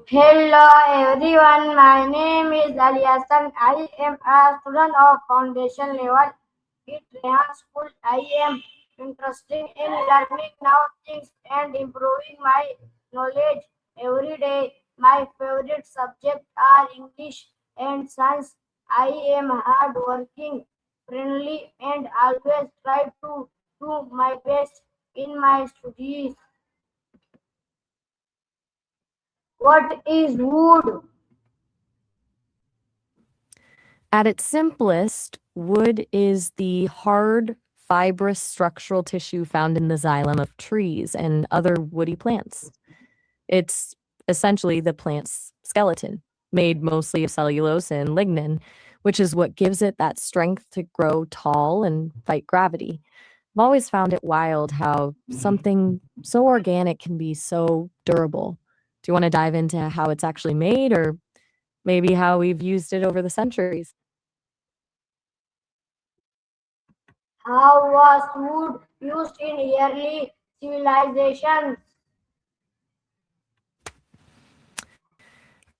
Hello everyone, my name is Ali Hassan. I am a student of foundation level at Rehan School. I am interested in learning new things and improving my knowledge every day. My favorite subjects are English and science. I am hardworking, friendly, and always try to do my best in my studies. What is wood? At its simplest, wood is the hard, fibrous structural tissue found in the xylem of trees and other woody plants. It's essentially the plant's skeleton, made mostly of cellulose and lignin, which is what gives it that strength to grow tall and fight gravity. I've always found it wild how something so organic can be so durable. Do you want to dive into how it's actually made or maybe how we've used it over the centuries? How was wood used in early civilizations?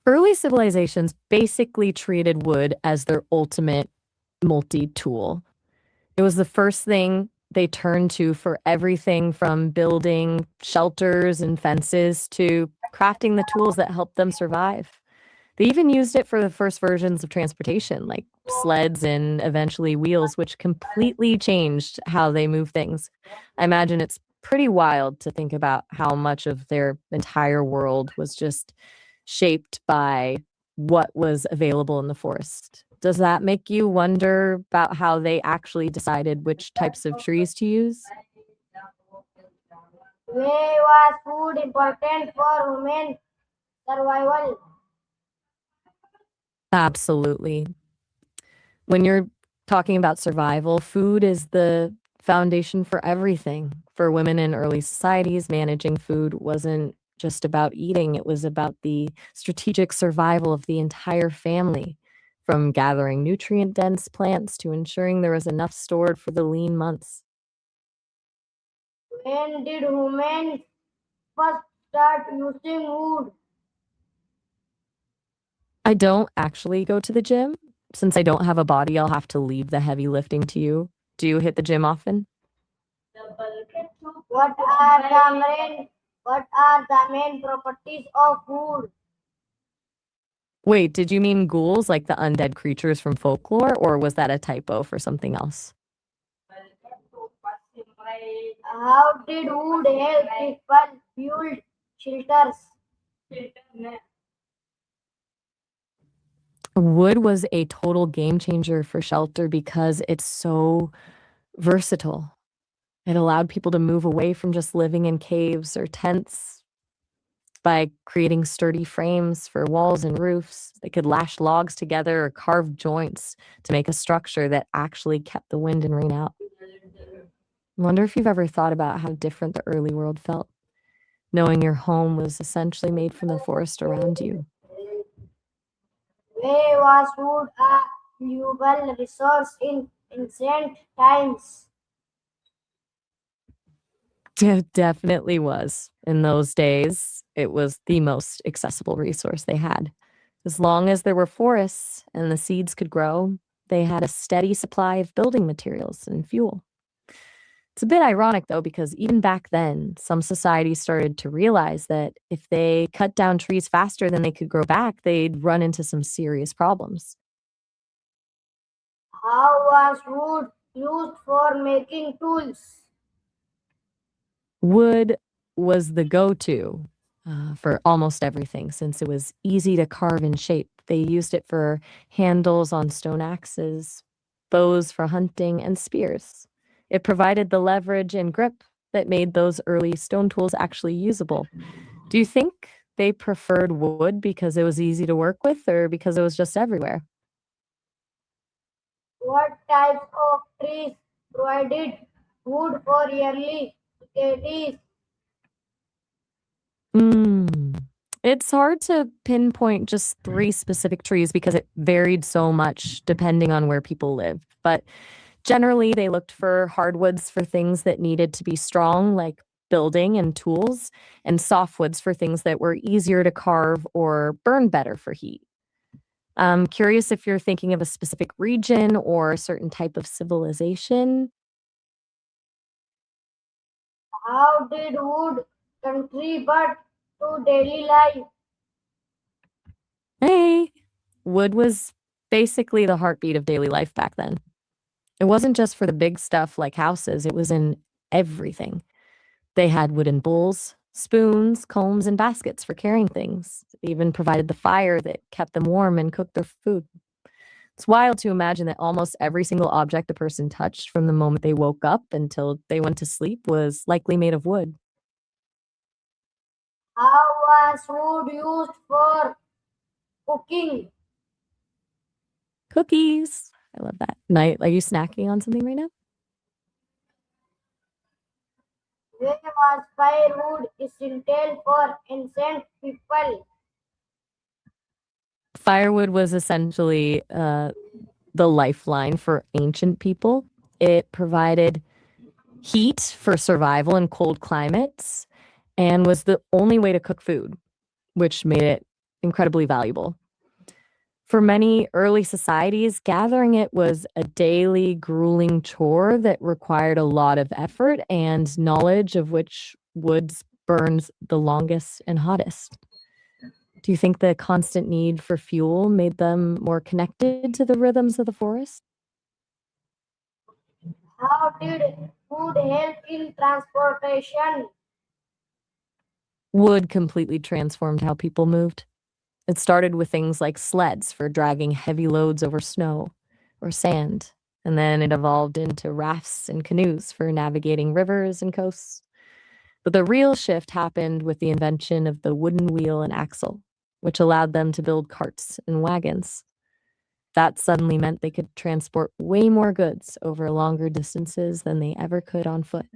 Early civilizations basically treated wood as their ultimate multi tool. It was the first thing they turned to for everything from building shelters and fences to crafting the tools that helped them survive. They even used it for the first versions of transportation, like sleds and eventually wheels, which completely changed how they move things. I imagine it's pretty wild to think about how much of their entire world was just shaped by what was available in the forest. Does that make you wonder about how they actually decided which types of trees to use? Why was food important for human survival? Absolutely. When you're talking about survival, food is the foundation for everything. For women in early societies, managing food wasn't just about eating, it was about the strategic survival of the entire family, from gathering nutrient dense plants to ensuring there was enough stored for the lean months. When did humans first start using wood? I don't actually go to the gym. Since I don't have a body, I'll have to leave the heavy lifting to you. Do you hit the gym often? What are the main properties of wood? Wait, did you mean ghouls like the undead creatures from folklore, or was that a typo for something else? How did wood help people build shelters? Wood was a total game changer for shelter because it's so versatile. It allowed people to move away from just living in caves or tents by creating sturdy frames for walls and roofs. They could lash logs together or carve joints to make a structure that actually kept the wind and rain out. I wonder if you've ever thought about how different the early world felt, knowing your home was essentially made from the forest around you. Why was wood a valuable resource in ancient times? It definitely was. In those days, it was the most accessible resource they had. As long as there were forests and the seeds could grow, they had a steady supply of building materials and fuel. It's a bit ironic, though, because even back then, some societies started to realize that if they cut down trees faster than they could grow back, they'd run into some serious problems. How was wood used for making tools? Wood was the go to for almost everything since it was easy to carve and shape. They used it for handles on stone axes, bows for hunting, and spears. It provided the leverage and grip that made those early stone tools actually usable. Do you think they preferred wood because it was easy to work with or because it was just everywhere? What types of trees provided wood for early cities? Mm. It's hard to pinpoint just three specific trees because it varied so much depending on where people lived. But generally, they looked for hardwoods for things that needed to be strong, like building and tools, and softwoods for things that were easier to carve or burn better for heat. I'm curious if you're thinking of a specific region or a certain type of civilization. How did wood contribute to daily life? Hey, wood was basically the heartbeat of daily life back then. It wasn't just for the big stuff like houses, it was in everything. They had wooden bowls, spoons, combs, and baskets for carrying things. They even provided the fire that kept them warm and cooked their food. It's wild to imagine that almost every single object a person touched from the moment they woke up until they went to sleep was likely made of wood. How was wood used for cooking? Cookies. I love that. Night, are you snacking on something right now? Where was firewood essential for ancient people? Firewood was essentially the lifeline for ancient people. It provided heat for survival in cold climates and was the only way to cook food, which made it incredibly valuable. For many early societies, gathering it was a daily, grueling chore that required a lot of effort and knowledge of which woods burns the longest and hottest. Do you think the constant need for fuel made them more connected to the rhythms of the forest? How did wood help in transportation? Wood completely transformed how people moved. It started with things like sleds for dragging heavy loads over snow or sand, and then it evolved into rafts and canoes for navigating rivers and coasts. But the real shift happened with the invention of the wooden wheel and axle, which allowed them to build carts and wagons. That suddenly meant they could transport way more goods over longer distances than they ever could on foot.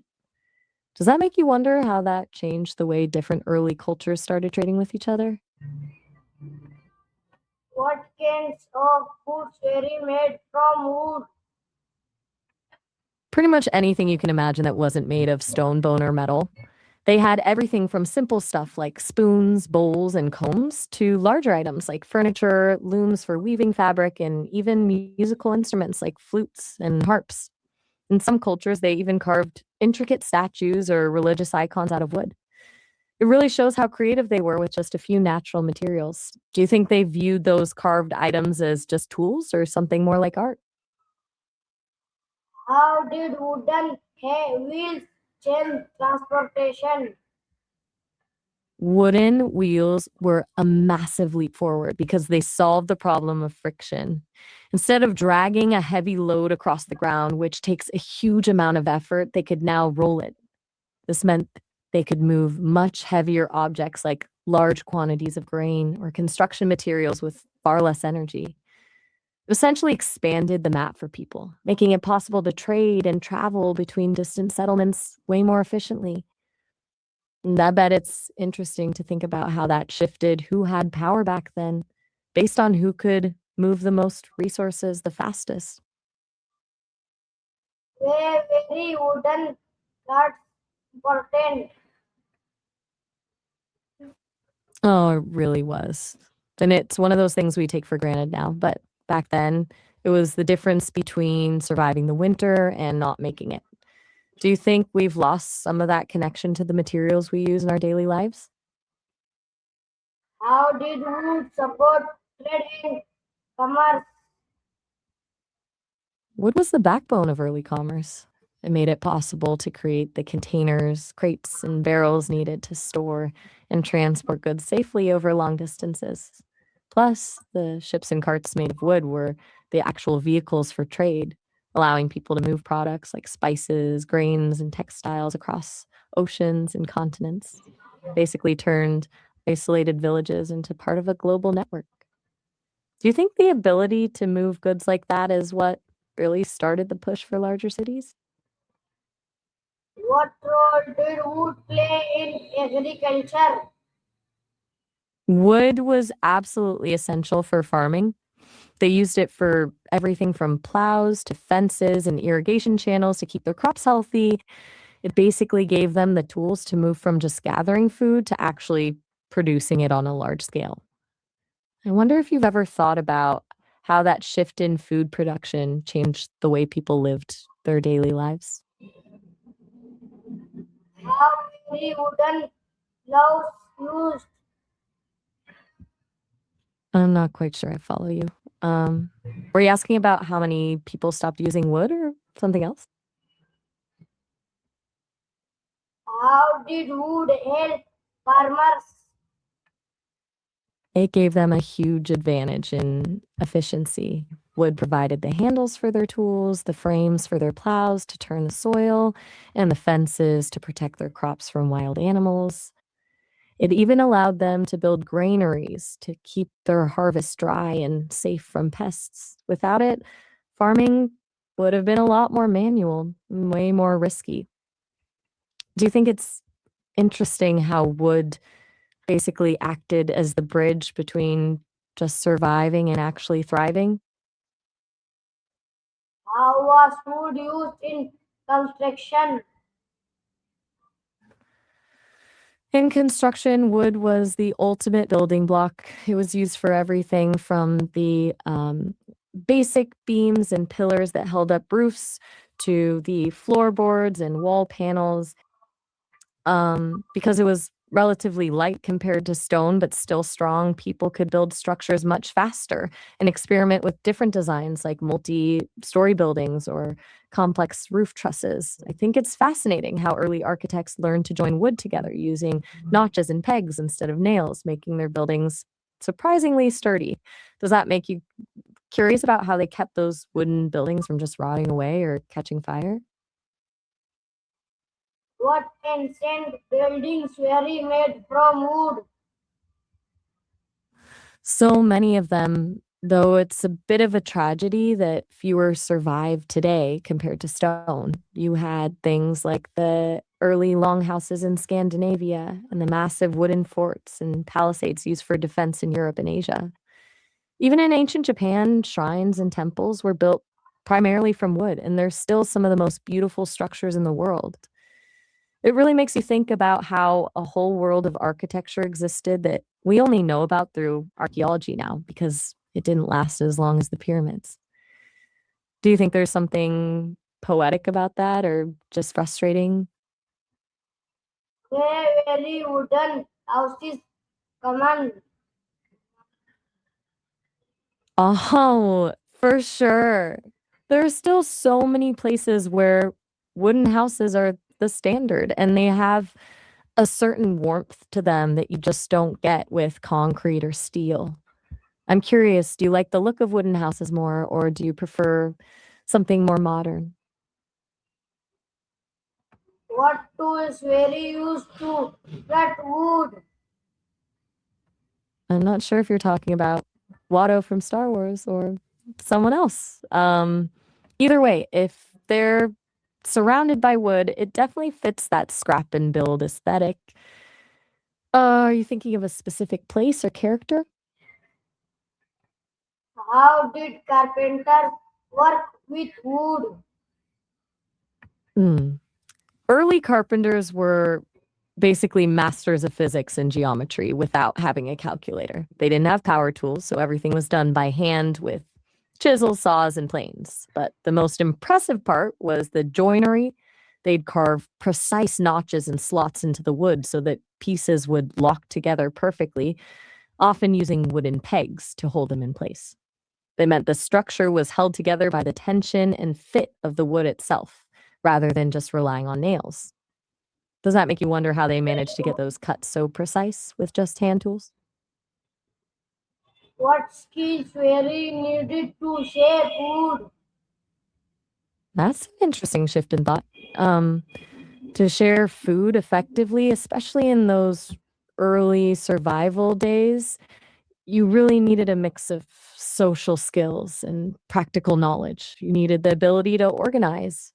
Does that make you wonder how that changed the way different early cultures started trading with each other? What kinds of foods were made from wood? Pretty much anything you can imagine that wasn't made of stone, bone, or metal. They had everything from simple stuff like spoons, bowls, and combs to larger items like furniture, looms for weaving fabric, and even musical instruments like flutes and harps. In some cultures, they even carved intricate statues or religious icons out of wood. It really shows how creative they were with just a few natural materials. Do you think they viewed those carved items as just tools or something more like art? How did wooden wheels change transportation? Wooden wheels were a massive leap forward because they solved the problem of friction. Instead of dragging a heavy load across the ground, which takes a huge amount of effort, they could now roll it. This meant they could move much heavier objects like large quantities of grain or construction materials with far less energy. It essentially expanded the map for people, making it possible to trade and travel between distant settlements way more efficiently. And I bet it's interesting to think about how that shifted who had power back then based on who could move the most resources the fastest. Were very wooden carts important? Oh, it really was. And it's one of those things we take for granted now. But back then, it was the difference between surviving the winter and not making it. Do you think we've lost some of that connection to the materials we use in our daily lives? How did wood support trade and commerce? Wood was the backbone of early commerce. It made it possible to create the containers, crates, and barrels needed to store and transport goods safely over long distances. Plus, the ships and carts made of wood were the actual vehicles for trade, allowing people to move products like spices, grains, and textiles across oceans and continents. Basically turned isolated villages into part of a global network. Do you think the ability to move goods like that is what really started the push for larger cities? What role did wood play in agriculture? Wood was absolutely essential for farming. They used it for everything from plows to fences and irrigation channels to keep their crops healthy. It basically gave them the tools to move from just gathering food to actually producing it on a large scale. I wonder if you've ever thought about how that shift in food production changed the way people lived their daily lives. How many wooden loaves used? I'm not quite sure I follow you. Um, were you asking about how many people stopped using wood or something else? How did wood help farmers? It gave them a huge advantage in efficiency. Wood provided the handles for their tools, the frames for their plows to turn the soil, and the fences to protect their crops from wild animals. It even allowed them to build granaries to keep their harvest dry and safe from pests. Without it, farming would have been a lot more manual, way more risky. Do you think it's interesting how wood basically acted as the bridge between just surviving and actually thriving? How was wood used in construction? In construction, wood was the ultimate building block. It was used for everything from the basic beams and pillars that held up roofs to the floorboards and wall panels. Because it was relatively light compared to stone, but still strong, people could build structures much faster and experiment with different designs like multi-story buildings or complex roof trusses. I think it's fascinating how early architects learned to join wood together using notches and pegs instead of nails, making their buildings surprisingly sturdy. Does that make you curious about how they kept those wooden buildings from just rotting away or catching fire? What ancient buildings were made from wood? So many of them, though it's a bit of a tragedy that fewer survive today compared to stone. You had things like the early longhouses in Scandinavia and the massive wooden forts and palisades used for defense in Europe and Asia. Even in ancient Japan, shrines and temples were built primarily from wood, and they're still some of the most beautiful structures in the world. It really makes you think about how a whole world of architecture existed that we only know about through archaeology now because it didn't last as long as the pyramids. Do you think there's something poetic about that or just frustrating? They very wooden houses command. Oh, for sure. There are still so many places where wooden houses are the standard and they have a certain warmth to them that you just don't get with concrete or steel. I'm curious, do you like the look of wooden houses more, or do you prefer something more modern? What tools were used to cut wood? I'm not sure if you're talking about Watto from Star Wars or someone else. Either way, if they're surrounded by wood, it definitely fits that scrap and build aesthetic. Are you thinking of a specific place or character? How did carpenters work with wood? Hmm. Early carpenters were basically masters of physics and geometry without having a calculator. They didn't have power tools, so everything was done by hand with chisels, saws, and planes. But the most impressive part was the joinery. They'd carve precise notches and slots into the wood so that pieces would lock together perfectly, often using wooden pegs to hold them in place. They meant the structure was held together by the tension and fit of the wood itself, rather than just relying on nails. Does that make you wonder how they managed to get those cuts so precise with just hand tools? What skills were needed to shape wood? That's an interesting shift in thought. Um, to share food effectively, especially in those early survival days, you really needed a mix of social skills and practical knowledge. You needed the ability to organize,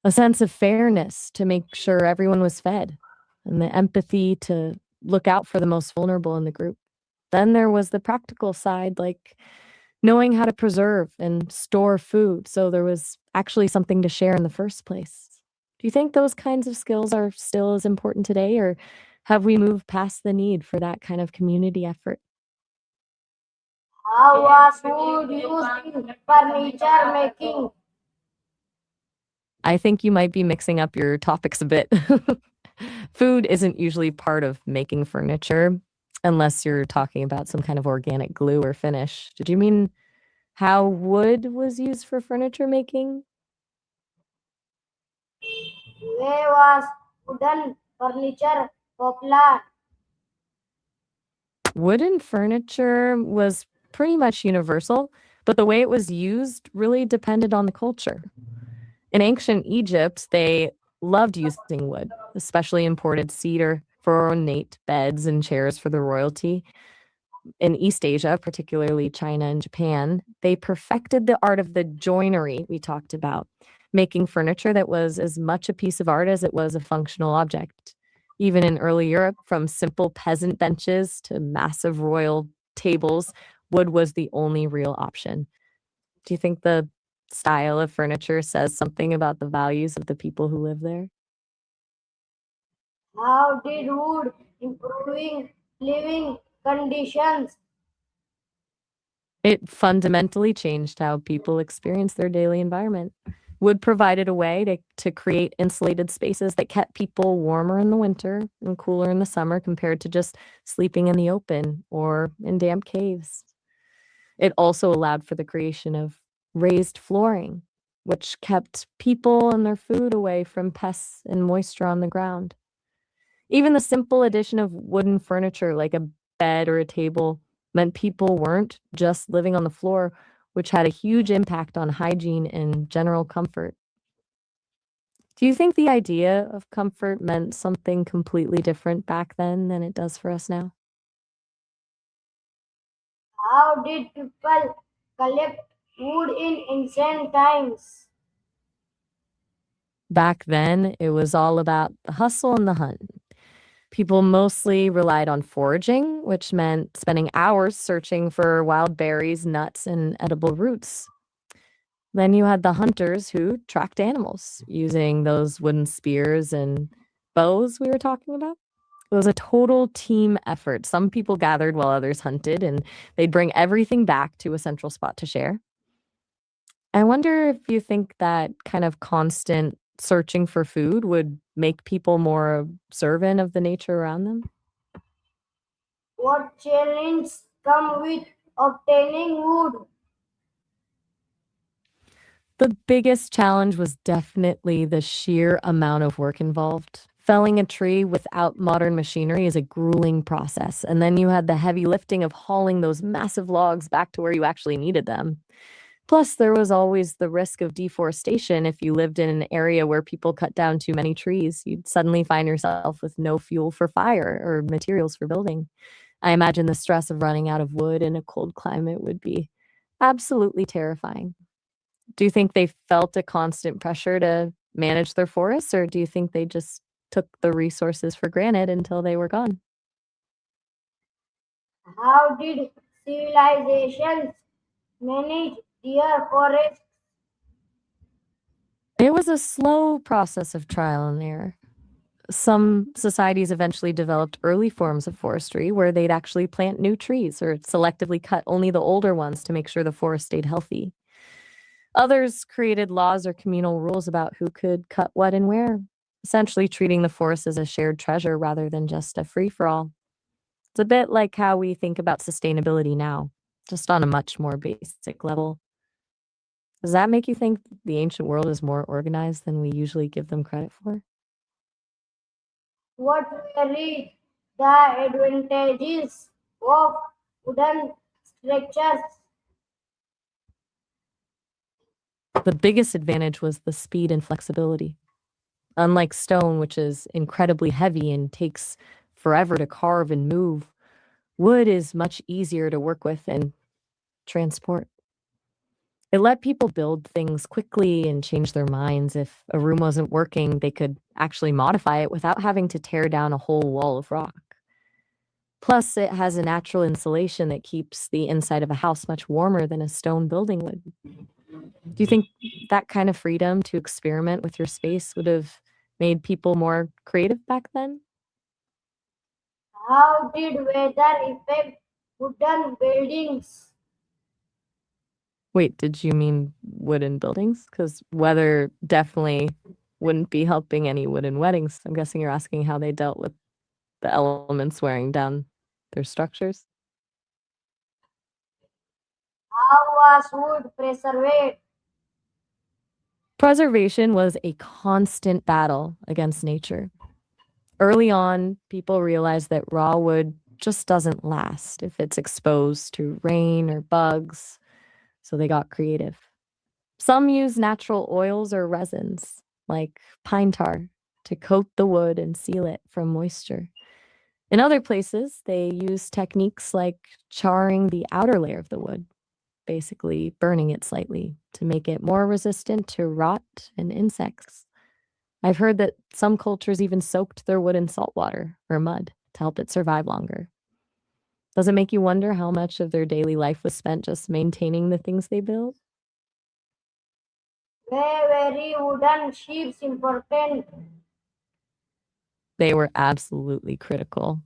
a sense of fairness to make sure everyone was fed, and the empathy to look out for the most vulnerable in the group. Then there was the practical side, like knowing how to preserve and store food so there was actually something to share in the first place. Do you think those kinds of skills are still as important today, or have we moved past the need for that kind of community effort? How was wood used in furniture making? I think you might be mixing up your topics a bit. Food isn't usually part of making furniture unless you're talking about some kind of organic glue or finish. Did you mean how wood was used for furniture making? Where was wooden furniture popular? Wooden furniture was pretty much universal, but the way it was used really depended on the culture. In ancient Egypt, they loved using wood, especially imported cedar for ornate beds and chairs for the royalty. In East Asia, particularly China and Japan, they perfected the art of the joinery we talked about, making furniture that was as much a piece of art as it was a functional object. Even in early Europe, from simple peasant benches to massive royal tables, wood was the only real option. Do you think the style of furniture says something about the values of the people who live there? How did wood improving living conditions? It fundamentally changed how people experience their daily environment. Wood provided a way to create insulated spaces that kept people warmer in the winter and cooler in the summer compared to just sleeping in the open or in damp caves. It also allowed for the creation of raised flooring, which kept people and their food away from pests and moisture on the ground. Even the simple addition of wooden furniture like a bed or a table meant people weren't just living on the floor, which had a huge impact on hygiene and general comfort. Do you think the idea of comfort meant something completely different back then than it does for us now? How did people collect wood in ancient times? Back then, it was all about the hustle and the hunt. People mostly relied on foraging, which meant spending hours searching for wild berries, nuts, and edible roots. Then you had the hunters who tracked animals using those wooden spears and bows we were talking about. It was a total team effort. Some people gathered while others hunted, and they'd bring everything back to a central spot to share. I wonder if you think that kind of constant searching for food would make people more observant of the nature around them. What challenges come with obtaining wood? The biggest challenge was definitely the sheer amount of work involved. Felling a tree without modern machinery is a grueling process. And then you had the heavy lifting of hauling those massive logs back to where you actually needed them. Plus, there was always the risk of deforestation. If you lived in an area where people cut down too many trees, you'd suddenly find yourself with no fuel for fire or materials for building. I imagine the stress of running out of wood in a cold climate would be absolutely terrifying. Do you think they felt a constant pressure to manage their forests, or do you think they just took the resources for granted until they were gone? How did civilizations manage their forests? It was a slow process of trial and error. Some societies eventually developed early forms of forestry where they'd actually plant new trees or selectively cut only the older ones to make sure the forest stayed healthy. Others created laws or communal rules about who could cut what and where, essentially treating the forest as a shared treasure rather than just a free for all. It's a bit like how we think about sustainability now, just on a much more basic level. Does that make you think the ancient world is more organized than we usually give them credit for? What were the advantages of wooden structures? The biggest advantage was the speed and flexibility. Unlike stone, which is incredibly heavy and takes forever to carve and move, wood is much easier to work with and transport. It let people build things quickly and change their minds. If a room wasn't working, they could actually modify it without having to tear down a whole wall of rock. Plus, it has a natural insulation that keeps the inside of a house much warmer than a stone building would. Do you think that kind of freedom to experiment with your space would have made people more creative back then? How did weather affect wooden buildings? Wait, did you mean wooden buildings? Because weather definitely wouldn't be helping any wooden weddings. I'm guessing you're asking how they dealt with the elements wearing down their structures. How was wood preserved? Preservation was a constant battle against nature. Early on, people realized that raw wood just doesn't last if it's exposed to rain or bugs, so they got creative. Some use natural oils or resins, like pine tar, to coat the wood and seal it from moisture. In other places, they use techniques like charring the outer layer of the wood, basically burning it slightly to make it more resistant to rot and insects. I've heard that some cultures even soaked their wood in salt water or mud to help it survive longer. Does it make you wonder how much of their daily life was spent just maintaining the things they built? Were very wooden ships important? They were absolutely critical.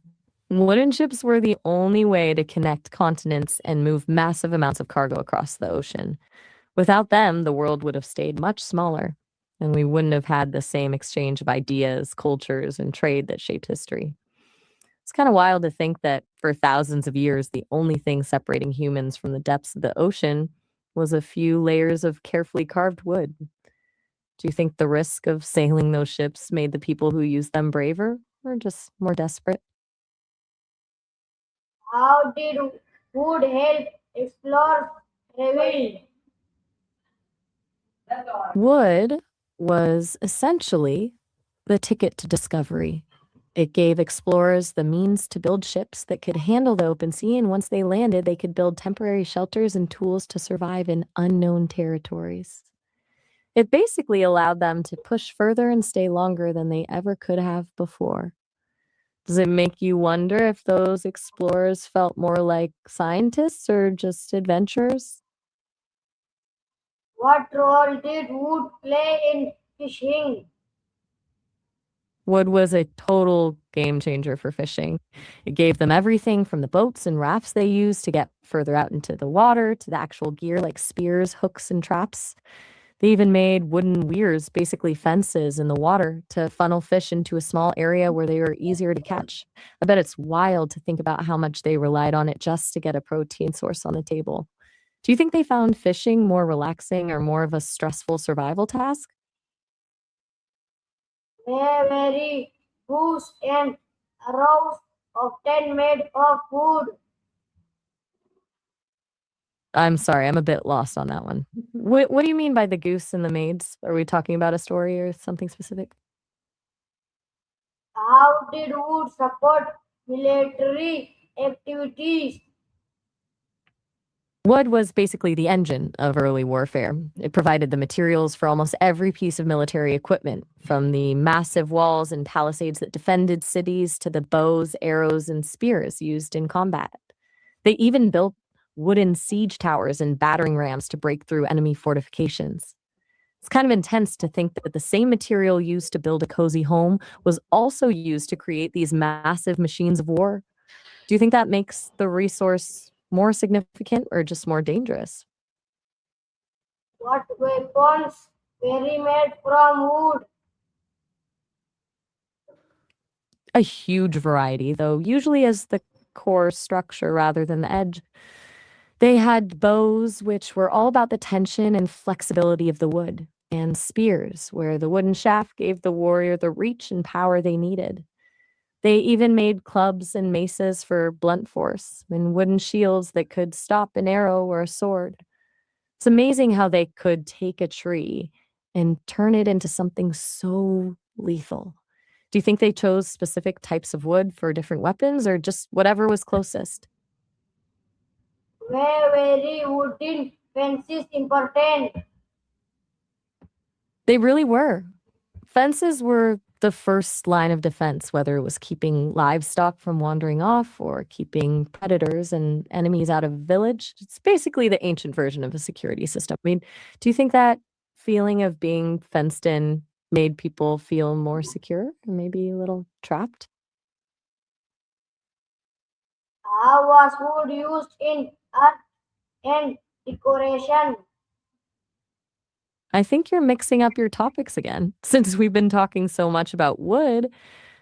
Wooden ships were the only way to connect continents and move massive amounts of cargo across the ocean. Without them, the world would have stayed much smaller, and we wouldn't have had the same exchange of ideas, cultures, and trade that shaped history. It's kind of wild to think that for thousands of years, the only thing separating humans from the depths of the ocean was a few layers of carefully carved wood. Do you think the risk of sailing those ships made the people who used them braver or just more desperate? How did wood help explore travel? Wood was essentially the ticket to discovery. It gave explorers the means to build ships that could handle the open sea, and once they landed, they could build temporary shelters and tools to survive in unknown territories. It basically allowed them to push further and stay longer than they ever could have before. Does it make you wonder if those explorers felt more like scientists or just adventurers? What role did wood play in fishing? Wood was a total game changer for fishing. It gave them everything from the boats and rafts they used to get further out into the water to the actual gear like spears, hooks, and traps. They even made wooden weirs, basically fences in the water, to funnel fish into a small area where they were easier to catch. I bet it's wild to think about how much they relied on it just to get a protein source on the table. Do you think they found fishing more relaxing or more of a stressful survival task? Were very bows and arrows often made of wood? I'm sorry, I'm a bit lost on that one. What do you mean by the goose and the maids? Are we talking about a story or something specific? How did wood support military activities? Wood was basically the engine of early warfare. It provided the materials for almost every piece of military equipment, from the massive walls and palisades that defended cities to the bows, arrows, and spears used in combat. They even built wooden siege towers and battering rams to break through enemy fortifications. It's kind of intense to think that the same material used to build a cozy home was also used to create these massive machines of war. Do you think that makes the resource more significant or just more dangerous? What weapons were made from wood? A huge variety, though, usually as the core structure rather than the edge. They had bows, which were all about the tension and flexibility of the wood, and spears, where the wooden shaft gave the warrior the reach and power they needed. They even made clubs and maces for blunt force, and wooden shields that could stop an arrow or a sword. It's amazing how they could take a tree and turn it into something so lethal. Do you think they chose specific types of wood for different weapons or just whatever was closest? Were very wooden fences important? They really were. Fences were the first line of defense, whether it was keeping livestock from wandering off or keeping predators and enemies out of a village. It's basically the ancient version of a security system. I mean, do you think that feeling of being fenced in made people feel more secure and maybe a little trapped. How was wood used in art and decoration? I think you're mixing up your topics again. Since we've been talking so much about wood,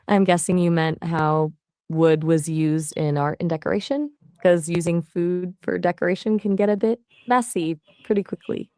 I'm guessing you meant how wood was used in art and decoration, because using food for decoration can get a bit messy pretty quickly.